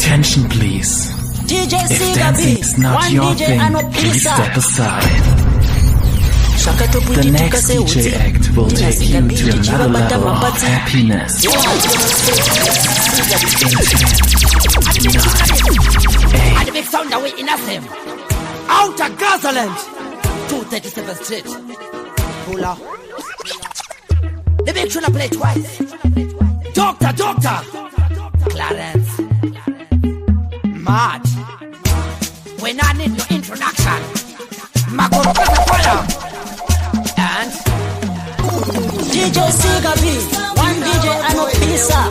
Attention please. DJ If dancing is not your thing, please step aside. The next DJ act will take you to another level of happiness. 10, 9, 8. And the big sound that we in them. Out of Gazaland. 237 Street. Pulla. The big tune play twice. Doctor. Clarence. Mad. When I need no introduction. Magoro Fire. And DJ Sigabi, one DJ Anopisa.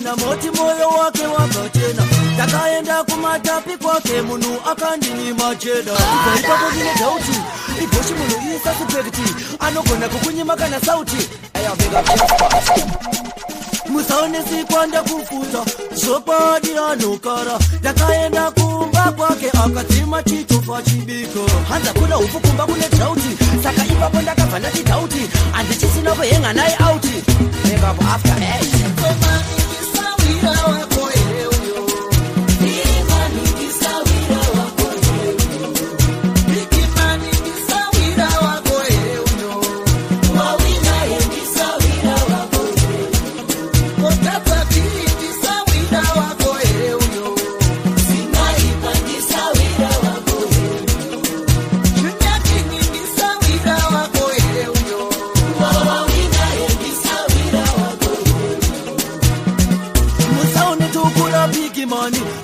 Moti moyo wake wakachena takaenda kumatapi kwake munu akandini macheda ipapo vile dauti iposhi munu isa supekti anogona kukunyima kana sauti aya bega musaone sikwanda kufuta zopadi anokara takaenda kumba kwake akatima chitofa chibiko hanza kuna ufu kumba kune dauti saka ipapo ndakabva dauti andichisina kuhenga naye auti bega after 8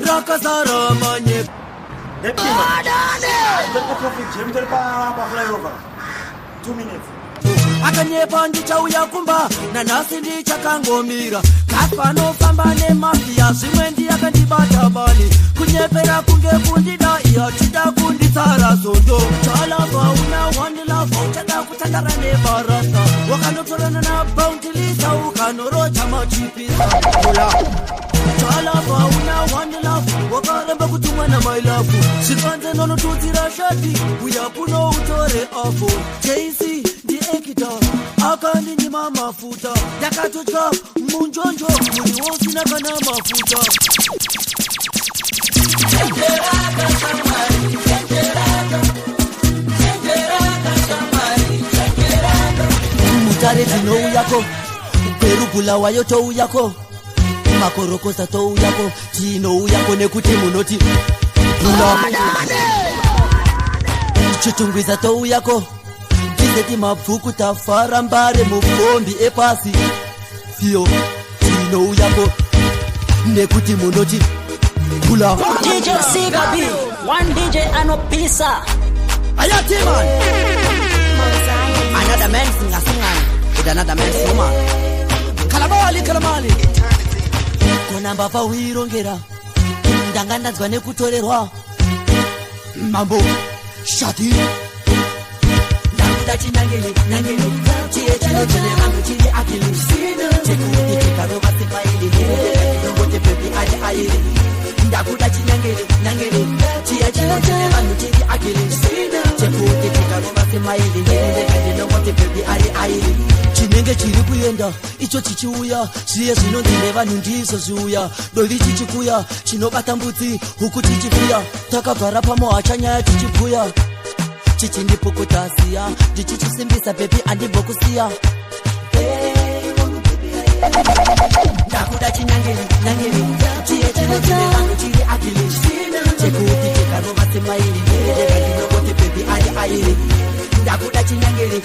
Rakazara manye. Flyover. 2 minutes. Akanyepa ndichauya kumba na nasi ndichakangomira kapano famba nemafia zvimwe ndiyakandibata bani kunyepera kunge kundida iya chida kunditsara zondo chalava una one love uchada kutandara nebarasa wakanotorana na bounty lisa ukanorocha machipisa chalava una one love wakaramba kutumwa na my love sikanze nonotudzira shati uya kuno utore afo JC ekita akandi ni mafuta yakatoka munjonjo muli wosina kana mafuta mutare tino yako perugula wayo to yako makorokosa to yako tino yako nekuti munoti chitungwiza to yako Ndeti mabvuku tafara mbare mufombi epasi Fio tino yako nekuti munoti Kula DJ Sigabi, one DJ Anopisa. Ayati man Another man singer with another man singer Kalamali Kona mbapa wirongera Ndangandanzwa nekutorerwa Mambo Shati Dati nangeli Chie chile vangu chili akili Chekuni kikaroma sifaili Nongote pepi aje aili Ndakuda chinangeli Chie chile vangu chili akili Chekuni kikaroma sifaili Nongote pepi aje aili Chinenge chiri kuyenda Icho chichiuya Chiye zvinondine vanhu ndizo zviuya Doli chichikuya Chinobata mbudzi Huku chichifuya Takabvara pamo hachanyaya chichipuya Chichindipukutasiya Ndichisimbisa pepi andimbokusiya Ndakuda chinangeli Chiye chile vangu chili akili Chekuti chikarova simaili Ndinogote pepi aili Ndakuda chinangeli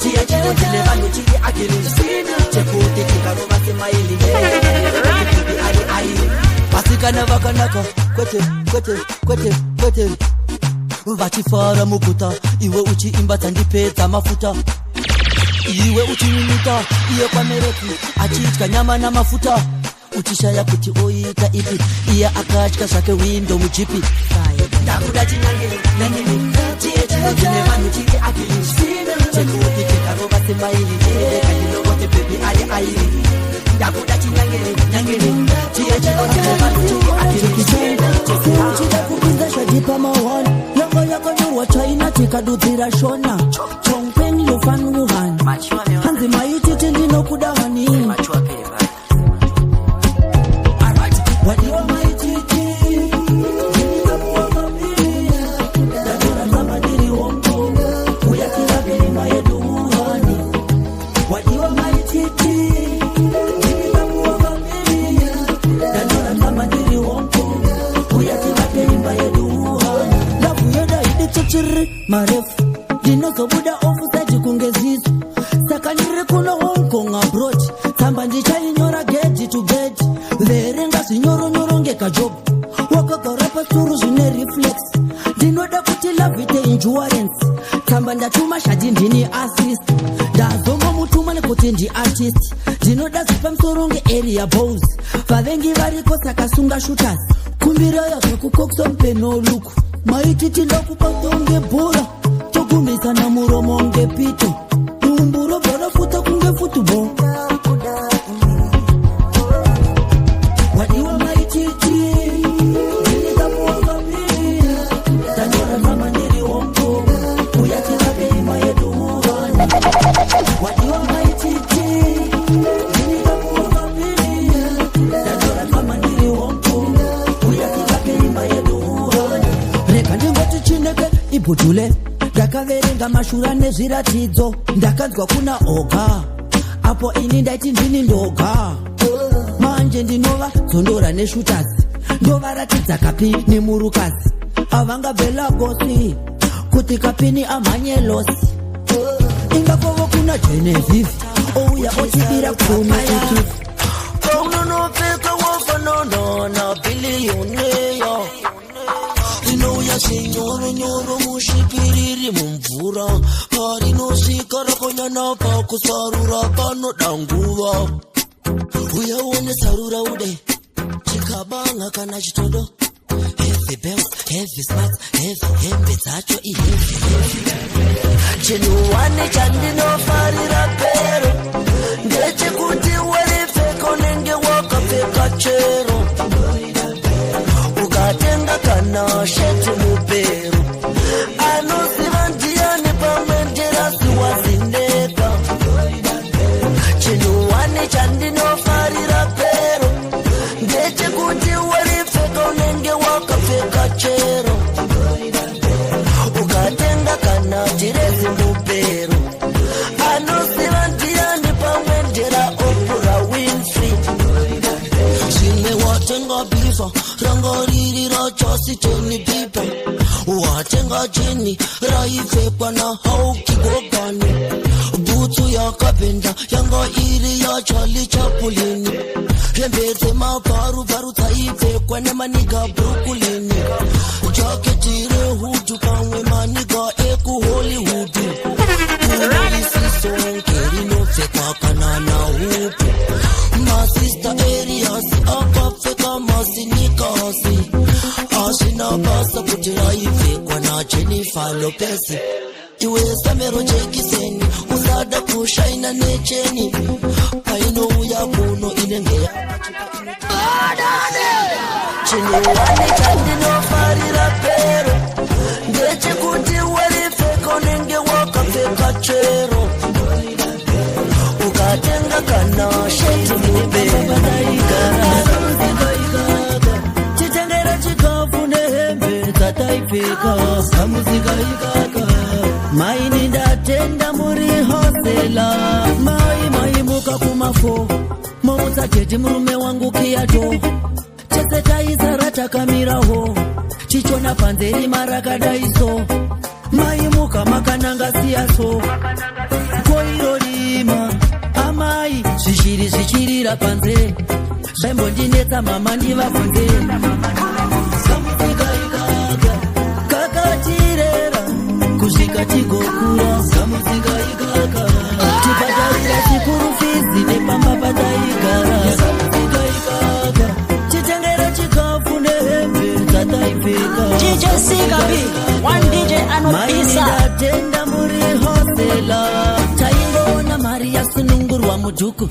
Chiye chile vangu chili akili Chekuti chikarova simaili Ndinogote pepi aili Pasikana vakanaka Kwete vachifara muguta iwe uchiimba dzandipedza mafuta iwe uchinyunyuta iye kwamereki achidya nyama namafuta uchishaya kuti oita ipi iya akatya zvake window muchipi ndakuda chinangere chine vanhu chiri akilisina chekuti chikarova semairi kandinokote bebi airi ndakuda chinangere chine vanhu chiri akilisina chida kupinza zvadipa mawani yanga yakanyorwa China tikadudzira shona Chongpeng Lufan Wuhan hanzi maititi ndinokuda hani wadiwa maititi ndinokuwa mapiri ndadora zamadiri wongo uyakira vilima yedu Wuhani wadiwa maititi ndinokuwa mapiri ndadora zamadiri wongo uyakira vilima yedu Wuhani lavu yeda hidi chichiri marefu ndinozobuda ofusaji kungezizo saka ndiri kuno Hong Kong abroad tsamba ndichainyora geji to geji verenga zvinyoronyoro ngekajobu wakagara pasuru zvine reflex ndinoda kuti lavite insurance tsamba ndatuma shadi ndini assist ndazomba mutuma nekuti ndiartist ndinoda zipamusoro ngearea bows vavengi variko saka sunga shooters kumbiraya zvekukoksa mupenoluku maititi ndakupatonge bhora togumisa namuromo ngepito umburo bvarafuta kunge football wadiwa maititi ndinikamuwanga pia tanyora zamaniri wongo uyatira beima yedu Wuhani wadiwa maititi ndinikamuwanga pia tanyora zamaniri wongo uyatira beima yedu Wuhani rega ndingoti chineke ibhutule ndakaverenga mashura nezviratidzo ndakanzwa kuna oga apo ini ndaiti ndini ndoga manje ndinova dzondora neshutazi ndovaratidza kapini murukazi avangabvela gosi kuti kapini amhanye losi ingakovo kuna Genevieve ouya ochibira kumiikivu kaunonopfeka wafanana bilioneya inouya senyoro mushipiriri mumvura parinosvika rakonyana pakusarura panoda nguva uyaone sarura ude chikabanga kana chitodo heavy bells heavy smarts heavy hembe dzacho iheavy chinhuwane chandinofarira pero ndechekuti waripfeka unenge wakapfeka chero ukatenga kana sheti mupero anoziva ndiani pamwe nderasi wazindeka chinhuwane chandinofarira pero ndechekuti waripfeka unenge wakapfeka chero ukatenga kana direzi mupero anoziva ndiani pamwe ndera Oprah Winfrey zvimwe watenga bifa ranga riri rachasiteni pipa watenga jini raipfekwa naHauki Gogani bhutsu yakapenda yanga iri yaCharlie Chaplin hembe dzemabharu dzaipfekwa nemaniga Brooklyn jaketi rehudu pamwe maniga ekuHollywood unoisisonke rinopfekwa kana nahupu masista Arias akapfeka masinikasi hazvina basa kuti raipfekwa naJennifer Lopez iwe Samero Jekiseni usada kushaina necheni painouya kuno inenge chinhuwane chandinofarira pero ndechekuti waripfeka unenge wakapfeka chero ukatenga kana sheti mupero chitengera chikafu nehembe dzataipfeka samuzika ikaka maini ndatenda muri hosela mai muka kumafo momutsaketi murume wangu kiyato chese taizara takamiraho chichona panze rima rakadaiso mai muka makananga siyaso koiro rima amai zvichirira panze zvaimbondinetsa mama ndivabvunze samudzika ikaka kakatirera kusvika tigokura samudzika ikaka tipatarira chikuru fizi nepamba pataigara samudzika ikaka DJ Sigabi, one DJ anopisa. Tenda muri hosela taingona Maria sunungurwa mujuku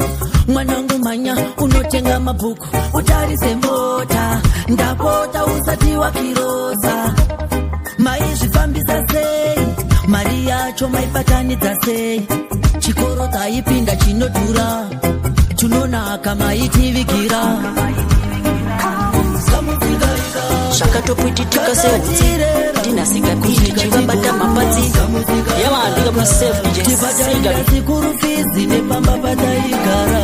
mwanangu manya unotenga mabuku utarise mbota ndapota usati wa kirosa maizvifambisa sei mari yacho maipatanidza sei chikoro taipinda chinodhura tunonaka maitivigira Shakatopuitika seutsi Dinasika kuchichi vabata mapatsi Yama ndiga msef DJ Sigabi Sikuru fizi nepamba pataigara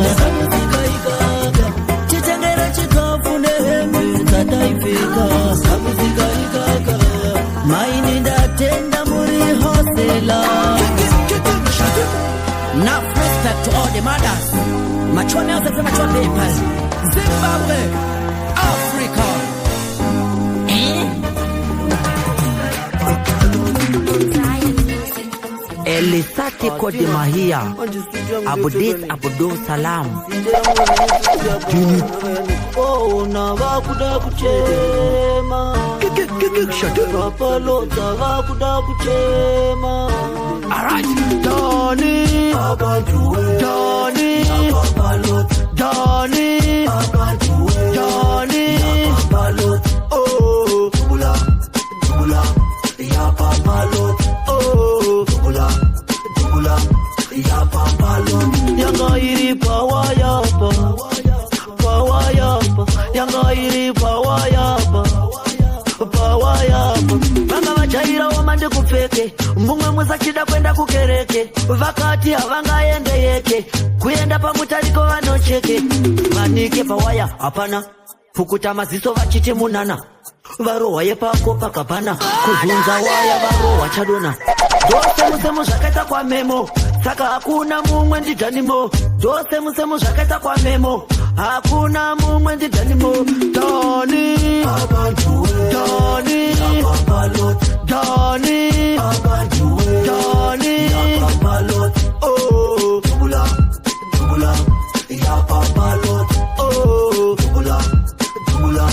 Chitengera chitofu nehembe tataifika Maini ndatenda muri hosela Enough respect to all the mothers Machone yote machone papers Zimbabwe Africa Elisati Kodi Mahia Abudis Abudu Salam Oh na wakuda kuchema Rapalota wakuda kuchema Alright Donnie Donnie Donnie Donnie Oh Dubula Dubula Ya papalot Oh Dubula Dubula Ya papalot Yanga iri pawayapa Pawayapa Yanga iri pawayapa Pawayapa Vanga vachaira wamande kupfeke Mumwe musachida kwenda kukereke Vakati havangaende yeke Kuenda pamutariko vanocheke Manike pawaya hapana Fukuta maziso vachiti munana Varowa yepako pakapana Kuzunza waya varowa chadona Dose musemu zvakaita kwa memo Saka hakuna mumwe ndijanimo Dose musemu zvakaita kwa memo Hakuna mumwe ndijanimo Doni Doni Doni Doni Oh Dubula Dubula Ya papalot Oh Dubula Dubula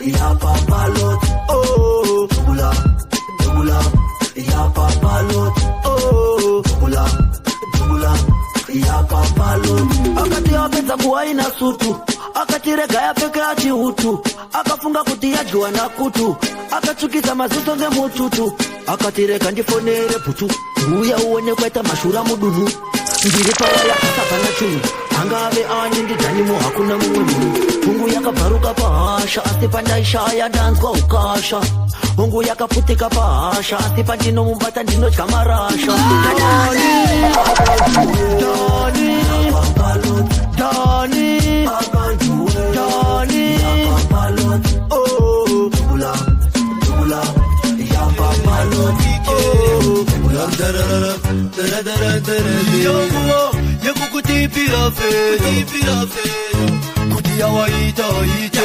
Ya papalot Oh Dubula Dubula Ya papalot Oh Dubula Dubula Ya papalot Akati yapeza kuwaina sutu Akati rega ya peke achihutu Akafunga kuti yajua na kutu Akachukiza mazuto nge mututu Akati rega ndifonere putu Uya uone kweta mashura mudunu Ndiri pawaya asapana chunu Angave ani ndijanimo hakuna mumwe munu Mungu yakaparuka pahasha Asipandaisha ya dance kwa ukasha Mungu yakaputika pahasha Asipandino mumbata ndino chamarasha Doni Doni Doni Doni Oh Dubula Dubula Ya papalot Oh Dubula Yekukutipira fe Kuti yawaita ite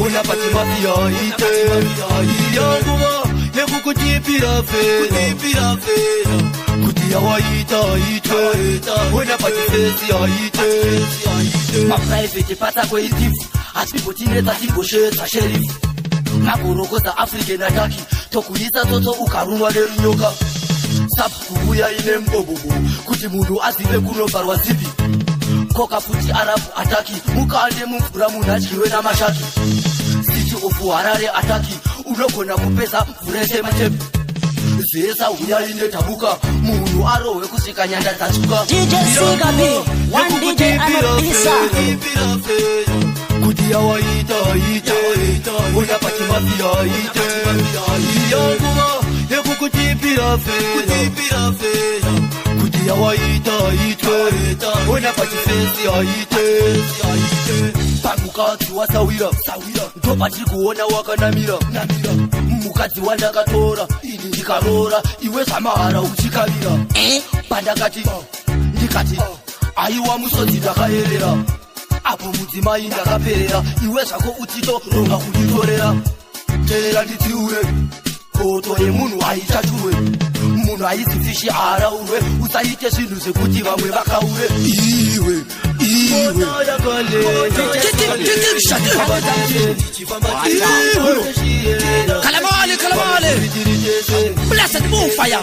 Unapati mafia ite Yanguwa Yekukutipira fe Kuti yawaita ite Unapati fesi ite Maprivate pata kwa itifu Atipotineta tigosheta sheriff Makurokoza African ataki Tokuisa toto ukarunwa nerunyoka Sabukuya ine mbobobo Kuti mundu azive kunobarwa zipi Koka kuti arabu ataki Mukande mvura munachkiwe na mashaki City of Harare ataki Unogona kupesa mvurese matepi Zesa uya ine tabuka Mundu arowe kusika nyanda tachuka DJ Sigabi, one DJ anopisa Kuti yawaita ite Unapati mafia ite Yanguwa Yekukutipira fe Kuti yawaita ite Unapati fesi ite Pamukazi wasawira Ndopati kuona wakanamira Mukazi wandakatora Ini ndikarora Iwe samahara uchikarira Pandakati Ndikati Aiwa musodzi ndakaerera Apo mudzimai ndakaperera Iwe zvako utito ronga kunditorera Terera nditiure Koto yemunhu haichaturwe Munhu haisi fishi araurwe Usaite zvinhu zvekuti vamwe vakaure Iwe Kalamale. Blessed move fire.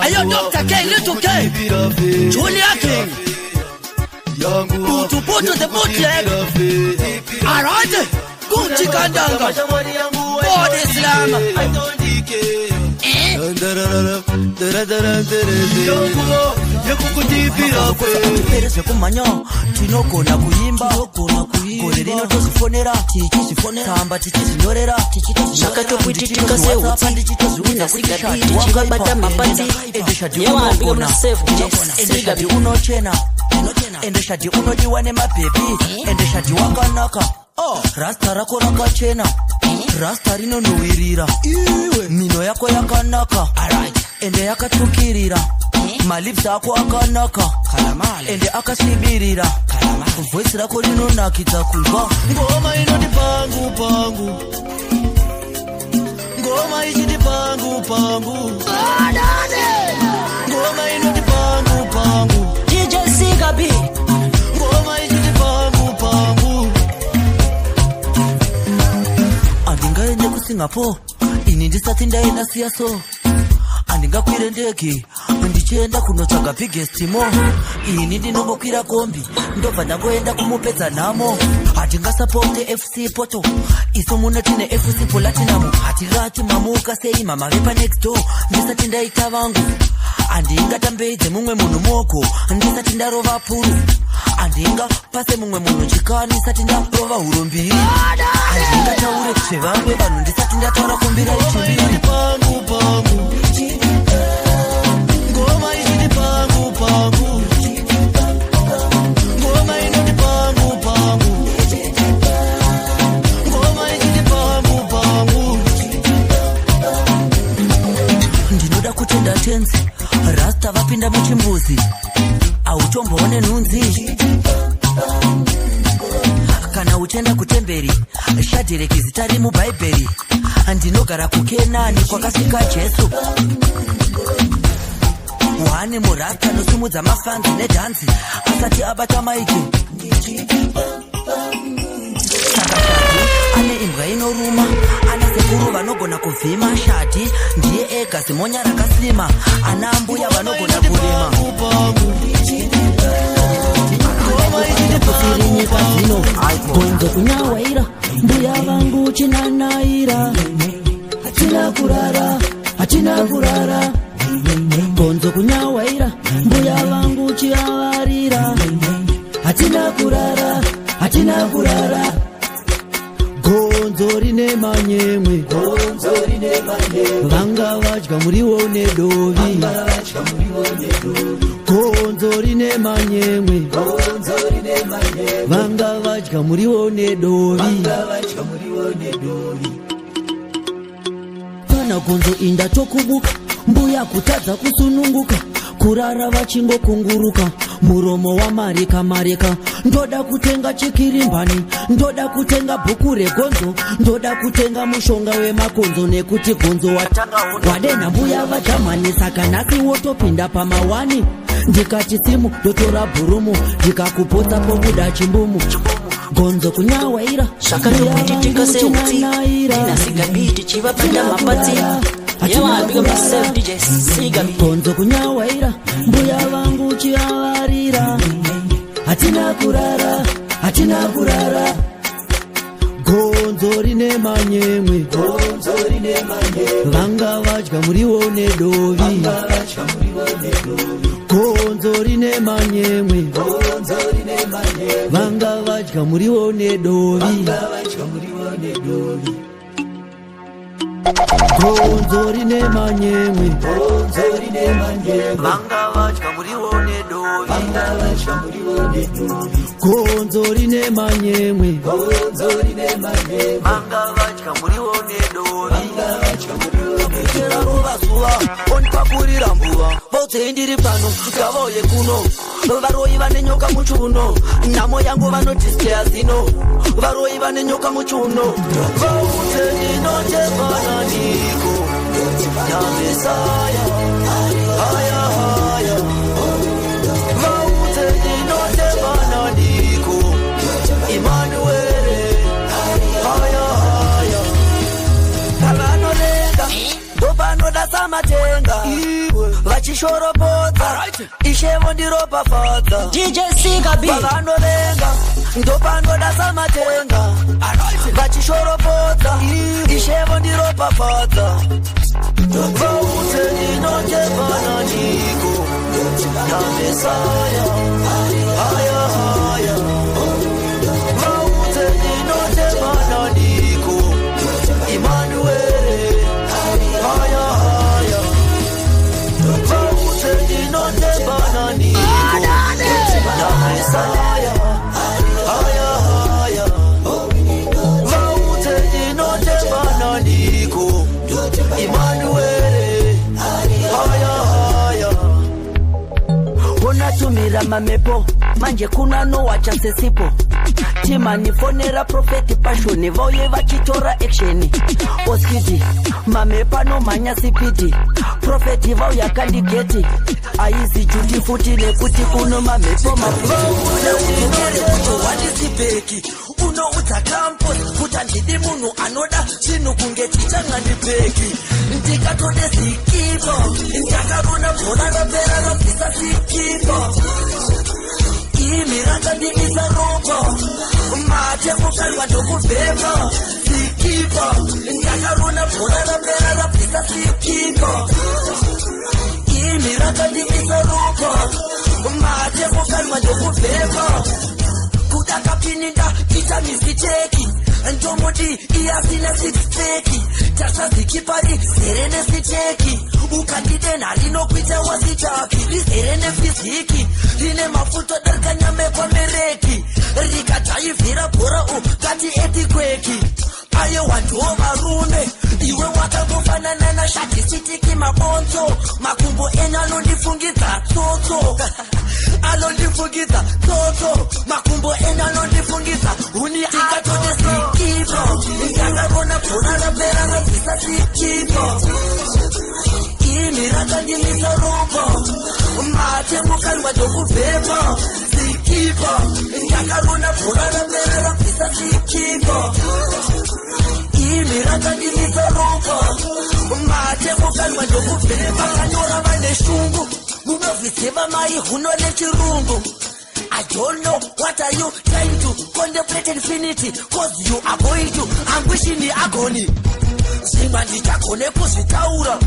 Ayo Dr. K, Little K, Junior King, Putu the bootleg, alright, Gucci Kandanga, Body Slam, Perese kumanya, tinoko na kuimba, korerino tosifonera, kamba tichizinyorera, Shakato kwitika se utsi, ndinasika biti chibabata mapati, yawa biga mna save endesha di unochena, endesha di unodiwa ne mapepi, endesha di wakanaka, rasta rako rakachena, rasta rino nuwirira, mino yako yakanaka, ende yakatukirira, malipsi ako akanaka, ende akasibirira, voice rako rino nakita kuiva, ngoma inodi pangu pangu, ngoma ichidi pangu pangu, ngoma inodi pangu pangu, DJ Sigabi, ngoma ichidi pangu pangu. Andingaende ku Singapore, ini ndisati ndaenda siyaso. Andingakwire ndege, ndichienda kunotsvaga biggest mo. Ini ndinongokwira kombi, ndobva ndangoenda kumupedza nhamo. Hatingasapote FC Porto, iso muno tine FC Platinum. Hatirati mamuka sei mama vepa next door, ndisati ndaita vangu. Andingatambeidze mumwe munhu moko, ndisati ndarova puru. Andingapase mumwe munhu chikani, ndisati ndarova huro mbiri. Andingataure zvevamwe vanhu, ndisati ndataura kumbira ichimbiri. Pangu pangu, ngoma ichidi pangu pangu, ngoma inodi pangu pangu, ngoma ichidi pangu pangu. Ndinoda kutenda tenzi, rasta vapinda muchimbuzi, automboone nhunzi. Kana uchenda kutemberi, Shadireki zitari mubhaibheri, ndinogara kuKenani kwakasvika Jesu. Wani murasta nosimudza mafanzi nedhanzi, asati abata maiki. Saka Shadi ane imbwa inoruma, ana sekuru vanogona kuvhima. Shadi ndiye ega zimonya rakasima, ana ambuya vanogona kurima. Kusiri nyika zino, gonzo kunyawaira, mbuya vangu chinanaira. Hatina kurara, hatina kurara, gonzo kunyawaira, mbuya vangu chiavarira. Hatina kurara, hatina kurara, gonzo rine manyemwe, vanga vadya muriwo nedovi. Gonzo rine manyemwe, vanga vadya muriwo nedovi. Kana gonzo inda tokubuka, mbuya kutadza kusununguka, kurara vachingokunguruka, muromo wamarika marika. Ndoda kutenga chikirimbani, ndoda kutenga bhuku regonzo, ndoda kutenga mushonga wemakonzo, nekuti gonzo watanga wadena mbuya vajamani. Saka nhasi wotopinda pamawani, ndikati simu ndotora bhurumu, ndikakupotsa pobuda chimbumu. Gonzo kunyawaira, Shakato kwitika se utsi, ndinasika biti chibabata mapati, yawa biga mna save DJ Sigabi. Gonzo kunyawaira, mbuya vangu chiavarira. Hatina kurara, hatina kurara, gonzo rine manyemwe, vanga vadya muriwo nedovi. Gonzo rine manyemwe, vanga vadya muriwo nedovi. Gonzo rine manyemwe, vanga vadya muriwo nedovi. Gonzo rine manyemwe, vanga vadya muriwo nedovi. Kera ruvazuva, ondipakurira mbuva, vaudzei ndiri pano, ngavauye kuno. Varoi vane nyoka muchiuno, nhamo yangu vanodisplaya zino. Varoi vane nyoka muchiuno, vaudze ndinotevana ndiko Yamesaya, haya haya, vaudze ndinotevana vachishorobodza ishevo ndiropa fadza DJ Sigabi pavanovenga ndopanoda samatenga vachishorobodza ishevo ndiropa fadza vaute inotevana niko namesaya haya haya vaute inotevana niko Emmanuel haya haya vaute inotevana niko namesaya haya haya vaute inotevana niko Emmanuel haya haya unatumira mamepo manje kuna nowacha sesipo timanifonera profeti pashoni vauye vachitora action oskidi mamepa nomanya sipidi profeti vauya kandigeti aizi juti futi nekuti kuno mamepo mafuti unoudza campus kutandidi munhu anoda chinhu kunge chichangandipeki ndikatode sikipo ndakarona bhora rapera rabvisa sikipo imiranga ndimisa ropa mate mukanwa ndokubhema sikipa ndakarona bhora rapera rabvisa sikipa imiranga ndimisa ropa mate mukanwa ndokubhema kudakapininda ita misteki ndomodi iyasina sixpeki tasazikipari zere nesiteki ukandidena linokwita wasitaki lizere nefiziki line mafuto darikanyamekwa mereki rikataivhira bhora ukati etikweki aye wantuwo varume iwe wakangofanana nashadhisitiki mabonzo makumbo enyu anondifungidza tsotso anondifungidza tsotso makumbo enyu anondifungidza huni akatode sikipo ndakarona bhora rapera rabvisa sikipo ini rakandimisa ropa mate mukanwa ndokubhema sikipa ndakarona bhora rapera rabvisa sikipa ini rakandimisa ropa mate mukanwa ndokubhema kanyora vane shungu munovhitseva mai huno nechirungu I don't know what are you trying to contemplate infinity cause you are going to anguish in the agony Simba ndichagone kuzvitaura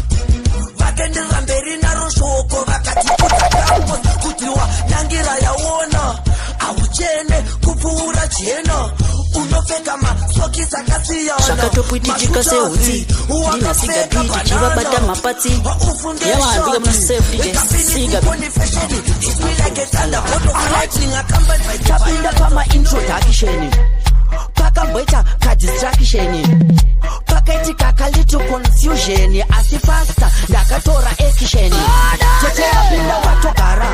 vakenderera mberi naro shoko vakati kutakambo kutiwa nangira yaona auchene kupfuura jena unopfeka masokisi akasiyana zvakatopwitika sehutsi ndina Sigabi tichivabata mapatsi yavanhu muself DJ Sigabi tapinda pamaintroduction pakamboita kadistraction pakaitika kalitu confusion asi fasta ndakatora action teteyapinda watogara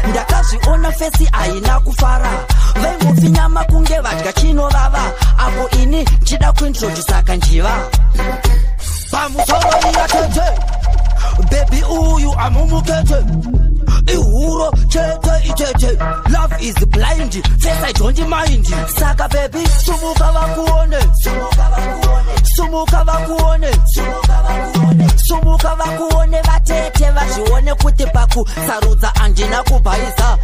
ndakazviona fesi aina kufara vaingofinyama kunge vadya chinovava apo ini chida kuintrodusa kanjiva pamusoro iyatete bebi uyu amumukete ihuro chete itete love is blind face I don't mind saka baby sumuka vakuone sumuka vakuone vatete vazvione kuti pakusarudza andina kubhaisa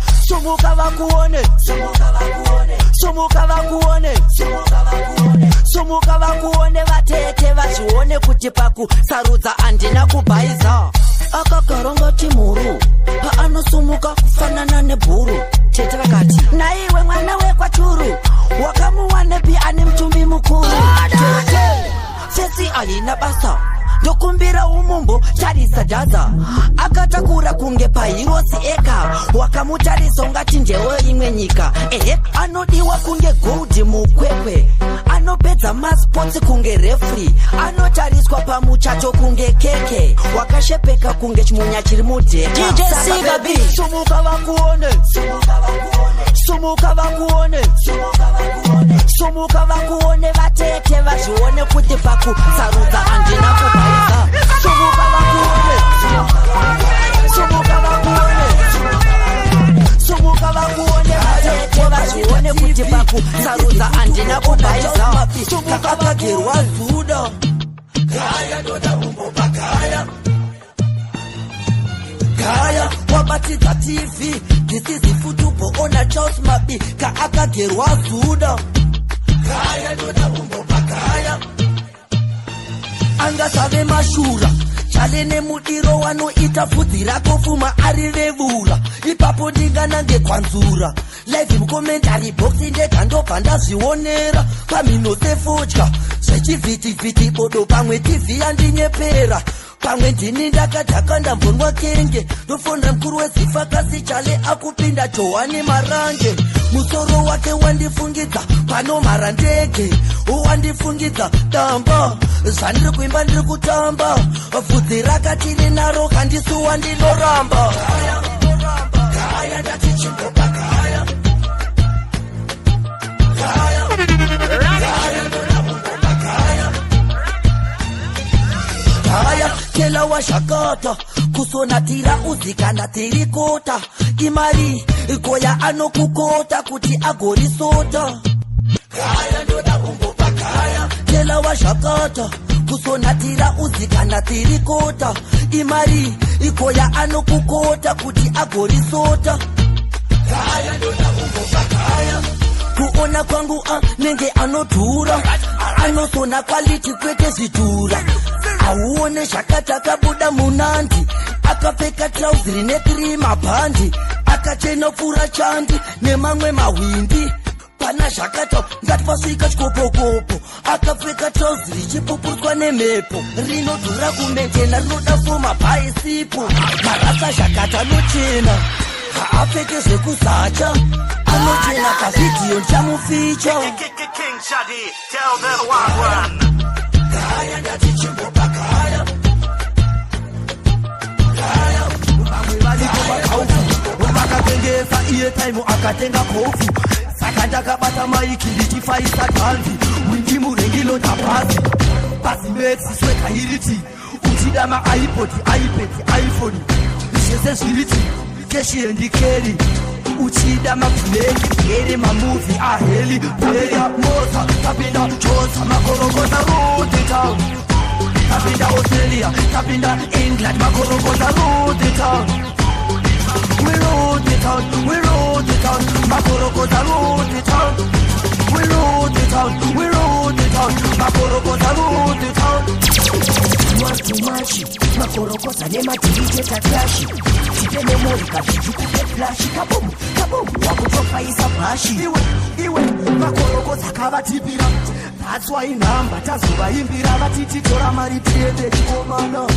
sumuka vakuone vatete vazvione kuti pakusarudza andina kubhaisa akagara ngati mhuru paanosumuka kufanana nebhuru tete vakati naiwe mwana wekwachuru wakamuwanepi ane mutumbi mukuru tete fesi aina basa ndokumbira umumbo tarisa dhaza akatakura kunge pahirosi eka wakamutarisa ungati ndewe imwe nyika anodiwa kunge gold mukwekwe anopedza maspotsi kunge refri anotariswa pamuchato kunge keke wakashepeka kunge chimunya chiri mudheka DJ Sigabi sumuka vakuone vatete vazvione kuti pakusarudza andina kubhaisa sumuka vakuone vatete vazvione kuti pakusarudza andina kubhaisa sumuka vagerwa zuda kaya doda umbo pakaya Gaya wabatidza TV ndisizi futupo ona Charles Mabi ka akagerwa zuda Gaya ndoda umbopa gaya angasave mashura chale nemudiro wanoita vhudzi rako pfuma ari vevura ipapo ndinganange kwanzura live mukomentari boxi ndega ndobva ndazvionera pamhino sefodya zvechivhitivhiti bodo pamwe tv yandinyepera pamwe ndini ndakadhaka ndambonwa kenge ndofonera mukuru wezifa kasi chale akupinda Johani Marange musoro wake wandifungidza panomhara ndege wandifungidza damba zvandiri kuimba ndiri kutamba vhudzi rakati rinaro kandisuwa ndinoramba Gaya ndati chimbopa gaya Gaya kela washakata kusonatira uzikana tirikota imari ikoya anokukota kuti agorisota Gaya ndoda umbopa gaya kela washakata kusonatira uzikana tirikota imari ikoya anokukota kuti agorisota Gaya ndoda umbopa gaya kuona kwangu nenge anodhura anosona quality kwete zvidhura auone zvakati akabuda munandi akapfeka trouser rine 3 mabhandi akachena pfura chandi nemamwe mahwindi pana zvakata ngati pasvika chikopokopo akapfeka trouser richipuputswa nemhepo rinodhura kumentena rinoda foma bhaisipo marasa zvakata anochena haapfeke zvekuzacha anochena pavhidhiyo ndichamuficha King Shadi, tell them what. Gaya ndati chimbopa gaya Gaya vamwe variko vakaufu vakatengesa iye time akatenga kofu saka ndakabata maiki ndichifaisa dhanzi windi murengilo tapasi pasi mexi swekairiti uchida maipod ipad iphone zvese zviriti keshi endikeri uchida mabhuleki gere mamuvi aheli beria mosa tapinda chosa makorokota rudi town tapinda Australia tapinda England makorokota rudi town we rudi town makorokota rudi town we rudi town makorokota rudi town Machi makorokota nemadirite flash chipe memory kachichukupe flash kabomu wakutofaisa bhashi iwe makorokota kavatipira that's why inhamba tazovaimbira vatiti tora mari tiende chikomana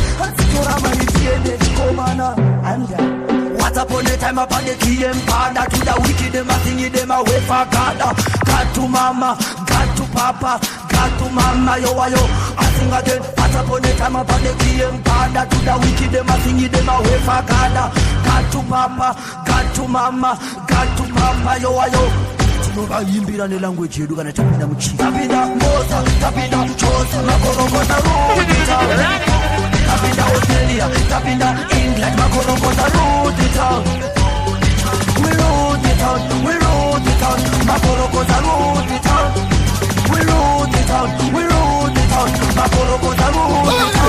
tora mari tiende chikomana anda Once upon a time upon the TM pada to the wicked them a thingy them a way for God God to mama God to papa God to mama yo I sing again once upon a time upon the TM pada to the wicked them a thingy them a way for God God to papa God to mama God to mama yo tinovayimbira nelanguage yedu kana tapinda muchika tapinda mosa tapinda chosa makorokota rudita tapinda Australia tapinda England makorokota rudita we rode it out makorokota rudita we rode it out makorokota rudita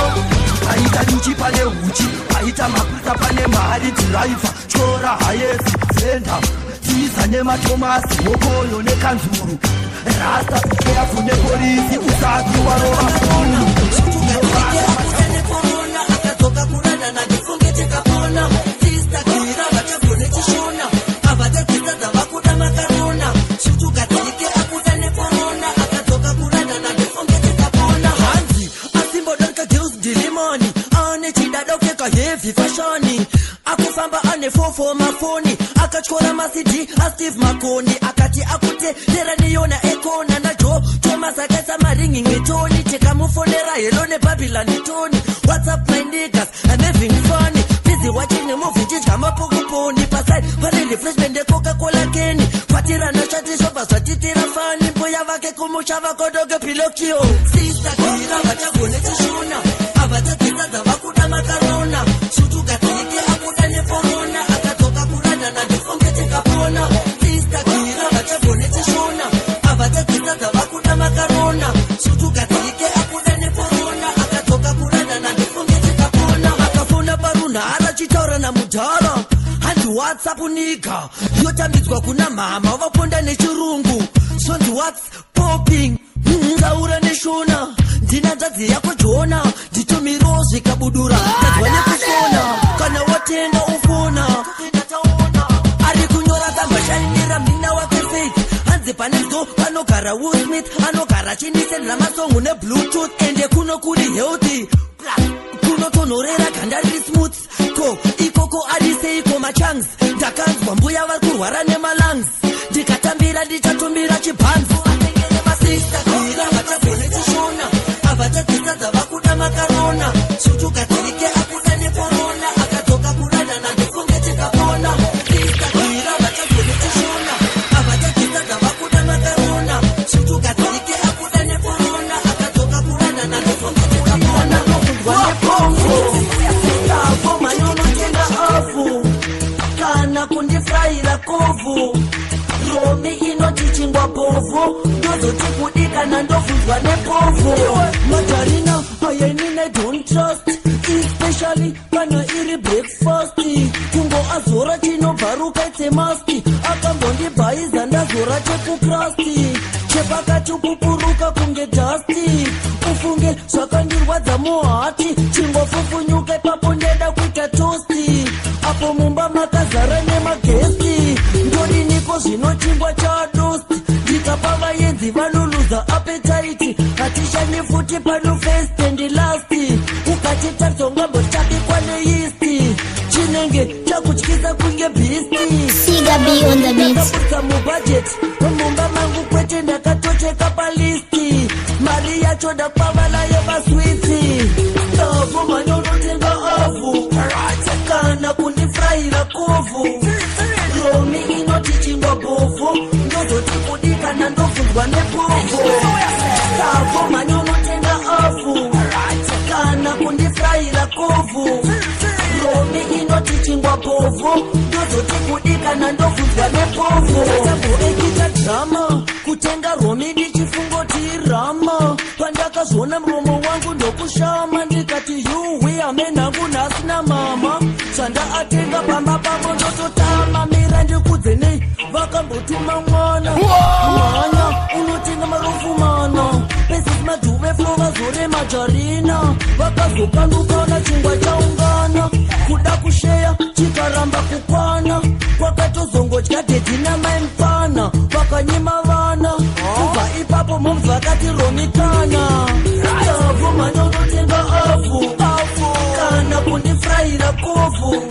aita duchi pane uchi aita makuta pane mari driver chora hayesi center Tisa nema Thomas, Mokoyo ne Kanzuru Rasta, careful ne polisi, usaki warova kunu Sutugatike akuta ne corona, akatoka kurana na difungete kapona Tista kira vachakone chishona, avate pita za wakuda makarona Sutugatike akuta ne corona, akatoka kurana na difungete kapona Hanzi, asimbo danka girls dilimoni, ane chidadoke ka heavy fashioni Akufamba ane fofo mafoni akachora masidi a Steve Makoni akati akute tera niona ekona na Joe Thomas akaisa maringi ngetoni tekamufonera hello ne Babylon Tony what's up my niggas I'm having fun busy watching a movie jidga mapokoponi pasai pale refreshment de Coca-Cola keni fatira na chati shoba swatitira fani boya vake kumusha vakodoge Pinocchio sister kira vachagone tishona avatatiza za vakuda makarona shutuka tike akuda ne corona akatoka kurana na difongete kapona sister kira vachagone tishona avatatiza za vakuda makarona shutuka tike akuda ne corona akatoka kurana na difongete kapona akafuna baruna arachitaura na WhatsApp nigga yotambidzwa kuna mama vaponda nechirungu sonzi what's popping taura neshona ndina dzadzi yako Jona nditumiro zvikabudura tadzwa nekufona kana watenga ufona ari kunyora tambashainira mina wake Faith hanze panezo panogara Will Smith anogara chinisendera masongo nebluetooth ende kuno kuri healthy kunotonhorera ganda riri smooth ko ikoko ariseiko machangs ndakanzwa mbuya vari kurwara nemalungs ndikatambira ndichatumbira chibhanzi atengere masista kuira vatagone chishona avachadzisa dzavakuda makarona shutukadzirike akuda nekorona akadzoka kuradana ndofunge tikapona sista kuira vatagone chishona avachadzisa dzavakuda makarona shutukadzirike akuda nekorona akadzoka kuradana ndofunge tikapona kana kundifraira kovhu romi inotichingwa povhu ndozoti kudikana ndovhunzwa nepovhu matarina ayenine don't trust especially kana iri breakfast kungo azora chinobvaruka itsemasti akambondibhaiza ndazora chekukrasti chepakati kupuruka kunge dasti ufunge zvakandirwadza muhati chingofufunyuka ipapo ndeda kuita tosti apo mumba makazara nemagesti ndodiniko zvino chingwa chadosti ndikapa vaenzi vanoluza apetaiti hatishani futi pano first and last ukati tatsongambotapikwa neyisti chinenge chakutyisa kunge bistiakabusa mubudget mumba mangu kwete ndakatocheka palisti mari yacho ndapavala yevaswitsi ndavo manyonotenga avhu kana kundifraira kovhu romi inotichingwa bhovhu ndozoti kudikana ndovhunzwa nepovhu ndavo manyonotenga avhu kana kundifraira kovhu romi inotichingwa bhovhu ndozoti kudikana ndovhunzwa nepovhu tamboekita drama kutenga romi ndichifungoti rama pandakazona muromo wangu ndokushama ndikati yuwi amenhangu nhasina mama zvandaatenga pamba pavo ndototama mira ndikudze nei vakambotuma mwana mwanya unotenga marofu mana pesisi madhuve flo vazore majarina vakazopandukaona chingwa chaungana kuda kusheya chikaramba kukwana kwakatozongodya dhedhina maimfana vakanyima vana kubva ipapo mumzi vakati romikana avhu manyonotenga avhu kana kundifraira kovhu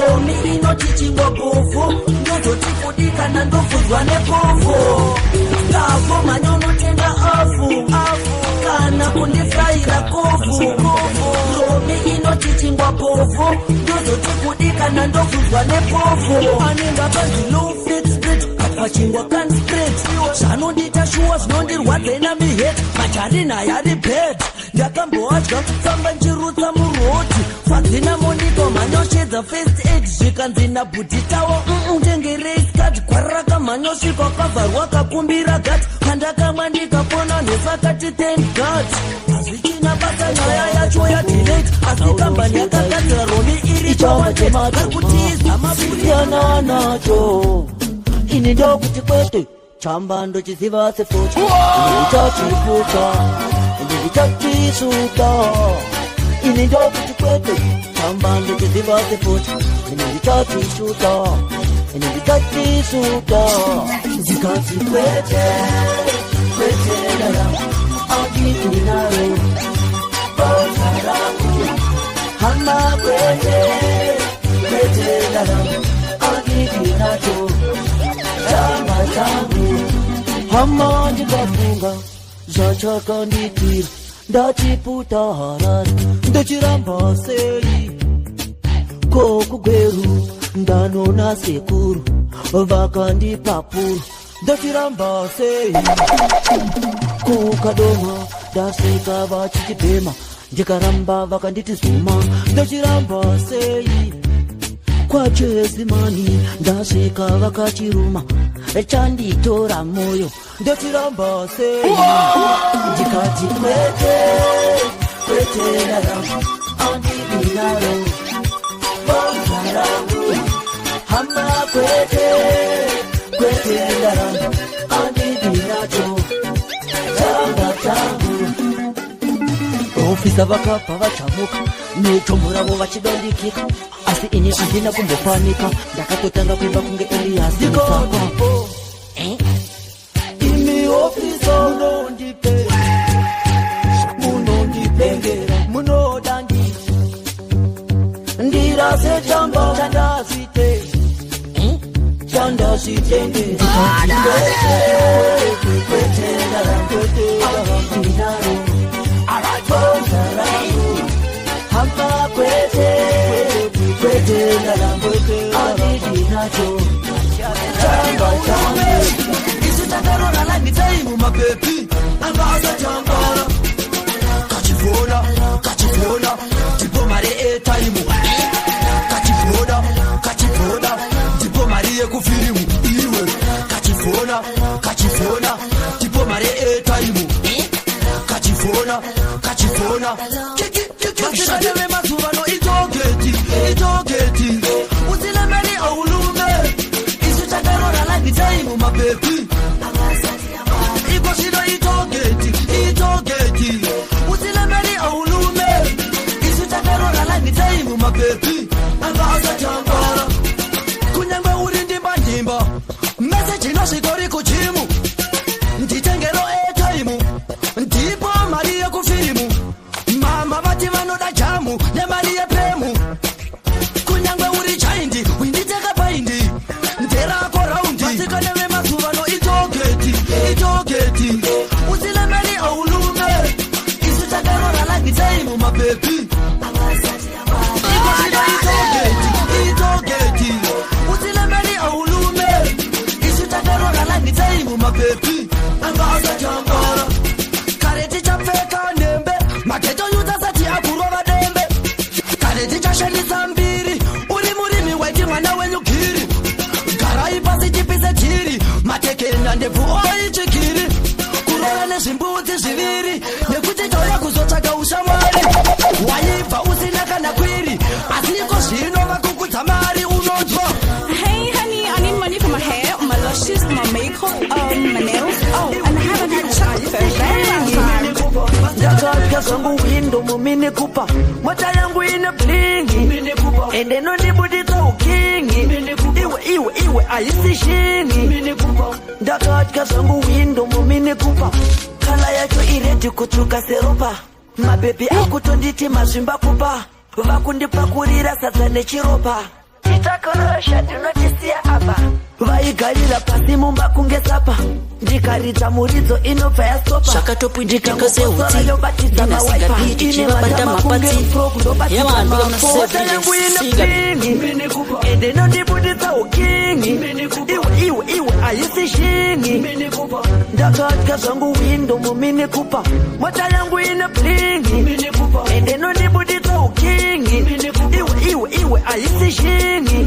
romi inotichingwa bhovhu ndozoti kudikana ndovhunzwa nekovhu avhu manyonotenga avhu kana kundifraira kovhu romi inotichingwa bhovhu ndozoti kudikana ndovhunzwa nekovhu anenge apanzilofitsprit pachingwa kansprit zvanondita shuwa zvinondirwadza inamihet majarina yari bed ndakamboadya famba nchirutsa muroti fadzina moniko mhanyoshedza first aid zvikanzina bhudhitawo ndengereiskati kwaraka mhanyosvika kavharwa kakumbira gati pandakamwa ndikapona ndesakati thank god hazvichina basa nyaya yacho yadelate asi kambani yakagadzira romi iri chawatemakakutiza maburiana nacho ini ndokuti kwete chamba ndochiziva sefuti ndichachipuka ndichachisuka ini ndokuti kwete chamba ndochiziva sefuti ndichachishuka ndichachisuka zikati kwete kwete dada agitinaro botaramu hama kwete kwete dada agitinacho chama changu hama ndikafunga zvachakandiitira ndachiputa harari ndochiramba sei kokugweru ndanona sekuru vakandipapura ndochiramba sei kukadoma ndasvika vachichipema ndikaramba vakanditi zuma ndochiramba sei kwachezimani ndasvika vakachiruma chanditora moyo ndochiramba sei ndikati kwete kwete dada andidinaro bongarangu hamba kwete ndaramo andidi nacho changa changu. Ofisa vakapa vachamuka netomboravo vachidandikika, asi ini handina kumbofanika, ndakatotanga kuimba kunge Eliasi Musakwa. Imi ofisa unondipe munondipengera munodandi ndirase chamba chandazite chandazitengera hamba kwete adidi nacho chamba changu. Isu takarora la mitaimu mapepi angaza chambara kachifona tipo mare etaimu kachifona tipo mare ekufirimu iwe kachifona tipo mare etaimu kachifona Masitane mazuvano itogeti Uzile meri aulume Isu chakarora la mitaimu mapepi Iko shido itogeti Uzile meri aulume Isu chakarora la mitaimu mapepi Angaza chambara Kunyangwe urindimba Message no shikori kuchimu Nditengero etaimu Ndipo maria kufirimu Mama vati vanoda jamu nemari yepemu kunyangwe uri chaindi winditeka paindi nderako raundi masikane vemazuvano itogeti uzile meri aulume isu chakarora lagitaimu mapepi itogeti uzile meri aulume isu chakarora lagitaimu mapepi angaza chambara kareti chapfeka nembe maketo yuta sati akurova dembe kareti chashandisa mbiri uri murimi waiti mwana wenyu giri garai pasi chipise chiri matekenda ndebvu oichikiri kurora nezvimbudzi zviviri nekuti tauya kuzotsvaga ushamwari waibva usina kana kwiri asi iko zvino vakukudza mari unonzwa. Hey honey, I need money for my hair, my lashes, my makeup, my nails. Oh, and I haven't had a shower for a very long time. Ndakatka zangu window mumini kupa mota yangu ina blingi ende nondibudika ukingi iwe aisishingi ndakatka zangu window mumini kupa kala yacho ireti kutuka seropa mabebi akutonditi mazvimba kupa vakundipakurira sadza nechiropa titakorosha tinotisiya apa vaigarira pasi mumba kunge sapa ndikaridza muridzo inobva yastopa zvakatopwindika sehutsi inasingapiiti chivabata mapatsi yevanhu yangu inepingi ende nondibuditsa ukingi iwe aisishingi ndakatka zvangu windo mumini kupa mota yangu inepingi ende nondibuditsa ukingi iwe aisishingi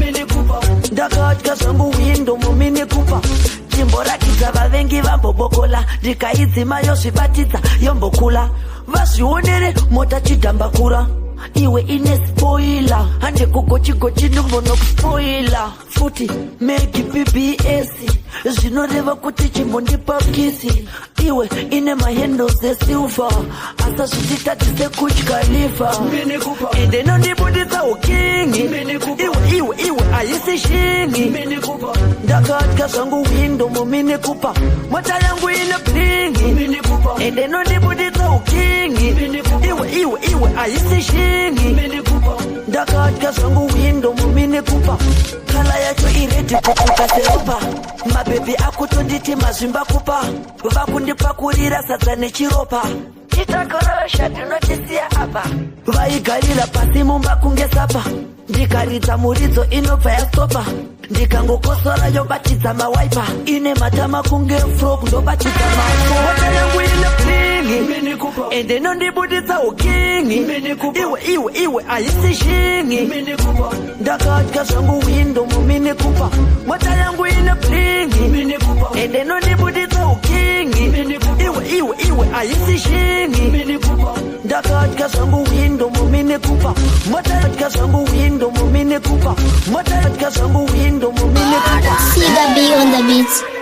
ndakatka zvangu windo mumini kupa chimborakidza vavengi vambobokola ndikaidzima yozvibatidza yombokula vazvionere mota chidhambakura iwe ine spoila hande kugochigochi ndimbonokuspoila futi megi BBS zvinoreva kuti chimbondipakisi iwe ine mahandles esilver asa zvititadzise kuchkalifa ende nondibuditsa ukingi iwe aisishingi ndakatka zvangu windo mumini kupa mota yangu ine blingi ende nondibuditsa ukingi iwe aisishingi ndakatka zvangu windo mumini kupa kala yacho ireti kutuka seropa mabebi akutonditi mazvimba kupa vakundipakurira sadza nechiropa titakorosha tinotisiya apa vaigarira pasi mumba kunge sapa ndikaridza muridzo inobva yastopa ndikangokosora yobatidza mawaipa ine matama kunge frog ndobatidza mafota yangu ine blingi ende nondibuditsa ukingi iwe aisishingi ndakatka zvangu windo mumini kupa mota yangu ine blingi ende nondibuditsa ukingi iwe aisishingi ndakatka zvangu windo mumini kupa mota yatka zvangu windo mumini kupa mota yatka zvangu windo on the beat.